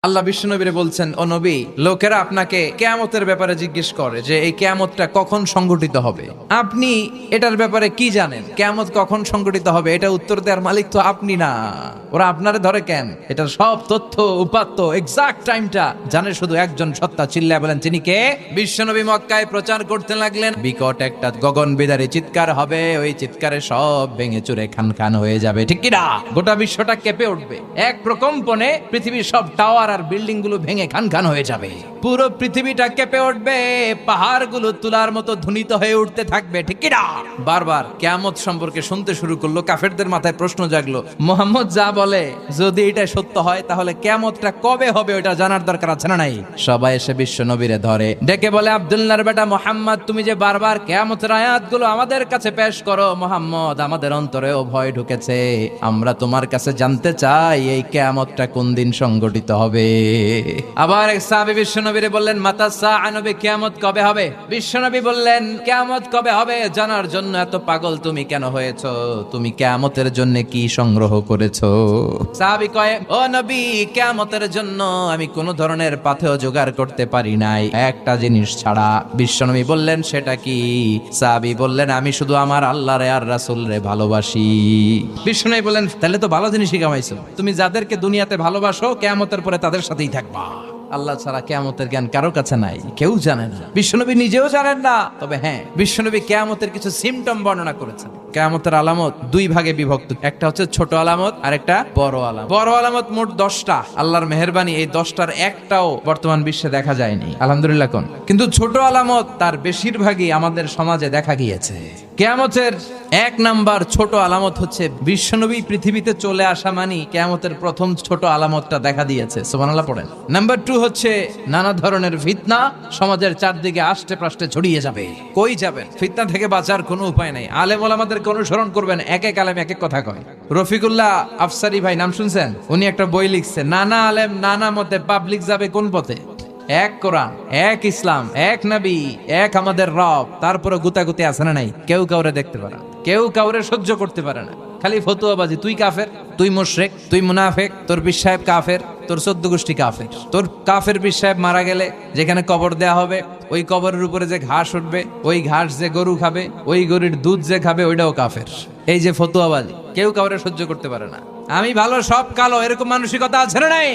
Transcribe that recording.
আল্লাহ বিশ্বনবীরে বলছেন, ও নবী, লোকেরা আপনাকে কিয়ামতের ব্যাপারে জিজ্ঞেস করে যে এই কিয়ামতটা কখন সংঘটিত হবে, আপনি এটার ব্যাপারে কি জানেন? কিয়ামত কখন সংঘটিত হবে এটা উত্তর দেওয়ার মালিক তো আপনি না, ওরা আপনারে ধরে কেন? এটার সব তথ্য উপাত্ত এক্সাক্ট টাইমটা জানে শুধু একজন সত্তা। চিল্লায় বলেন তিনি কে? বিশ্বনবী মক্কায় প্রচার করতে লাগলেন, বিকট একটা গগন বিদারী চিৎকার হবে, ওই চিৎকারে সব ভেঙে চুরে খান খান হয়ে যাবে, ঠিক কি না? গোটা বিশ্বটা কেঁপে উঠবে, এক প্রকম্পনে পৃথিবীর সব টাওয়ার আর বিল্ডিং গুলো ভেঙে খান খান হয়ে যাবে, পুরো পৃথিবীটা কেঁপে উঠবে, পাহাড়গুলো তুলার মতো ধ্বনিত হয়ে উঠতে থাকবে, ঠিক কি না? বারবার কিয়ামত সম্পর্কে শুনতে শুরু করলো, কাফেরদের মাথায় প্রশ্ন জাগলো, মুহাম্মদ যা বলে যদি এটা সত্য হয় তাহলে কিয়ামতটা কবে হবে ওটা জানার দরকার আছে না নাই? সবাই এসে বিশ্ব নবীরে ধরে, ডেকে বলে, আব্দুল্লাহর বেটা মুহাম্মদ, তুমি যে বারবার কিয়ামতের আয়াতগুলো আমাদের কাছে পেশ করো, মুহাম্মদ আমাদের অন্তরেও ভয় ঢুকেছে, আমরা তোমার কাছে জানতে চাই এই কিয়ামতটা কোন দিন সংঘটিত হবে। আবার এক সাহাবী বিশ্বনবীরে বললেন, মাতা সাআ, নবী কিয়ামত কবে হবে? বিশ্বনবী বললেন, কিয়ামত কবে হবে জানার জন্য এত পাগল তুমি কেন হয়েছো? তুমি কিয়ামতের জন্য কি সংগ্রহ করেছো? সাহাবী কয়, ও নবী, কিয়ামতের জন্য আমি কোন ধরনের পাথেয় জোগাড় করতে পারি নাই, একটা জিনিস ছাড়া। বিশ্বনবী বললেন, সেটা কি? সাহাবী বললেন, আমি শুধু আমার আল্লাহরে আর রাসূলরে ভালোবাসি। বিশ্বনবী বললেন, তাহলে তো ভালো জিনিসই কামাইছো, তুমি যাদেরকে দুনিয়াতে ভালোবাসো কিয়ামতের পরে তাদের সাথেই থাকবা। আল্লাহ ছাড়া কিয়ামতের জ্ঞান কারো কাছে নাই, কেউ জানে না, বিশ্বনবী নিজেও জানেন না। তবে হ্যাঁ, বিশ্বনবী কিয়ামতের কিছু সিম্পটম বর্ণনা করেছেন। কিয়ামতের আলামত দুই ভাগে বিভক্ত, একটা হচ্ছে ছোট আলামত আর একটা বড় আলামত। বড় আলামত মোট 10টা, আল্লাহর মেহেরবানি এই 10টার একটাও বর্তমান বিশ্বে দেখা যায়নি, আলহামদুলিল্লাহ কোন। কিন্তু ছোট আলামত তার বেশিরভাগই আমাদের সমাজে দেখা গিয়েছে। কিয়ামতের 1 নাম্বার ছোট আলামত হচ্ছে বিশ্বনবী পৃথিবীতে চলে আসা, মানে কিয়ামতের প্রথম ছোট আলামতটা দেখা দিয়েছে, সুবহানাল্লাহ পড়েন। নাম্বার 2 হচ্ছে নানা ধরনের ফিতনা সমাজের চারদিকে আষ্টে প্রাষ্টে ছড়িয়ে যাবে। কই যাবেন? ফিতনা থেকে বাঁচার কোনো উপায় নাই, আলেম ওলামাদেরকে অনুসরণ করবেন, এক এক আলেম এক এক কথা কয়। রফিকুল্লাহ আফসারি ভাই নাম শুনছেন? উনি একটা বই লিখছে, নানা আলেম নানা মতে, পাবলিক যাবে কোন পথে? এক কোরআন, এক ইসলাম, এক নবী, এক আমাদের রব। তারপরে গুতাগুতি আছে না নাই? কেউ কাউরে দেখতে পারে না, কেউ কাউরে সহ্য করতে পারে না, খালি ফতুয়াবাজি, তুই কাফের, তুই মুশরিক, তুই মুনাফিক, তোর পীর সাহেব কাফের, তোর 14 গোষ্ঠী কাফের। তোর কাফের পীর সাহেব মারা গেলে যেখানে কবর দেয়া হবে, ওই কবরের উপরে যে ঘাস উঠবে, ওই ঘাস যে গরু খাবে, ওই গরুর দুধ যে খাবে, ওইটাও কাফের। এই যে ফতুয়াবাজি, কেউ কাউরে সহ্য করতে পারে না। আমি ভালো সব কালো, এরকম মানসিকতা আছে না নাই?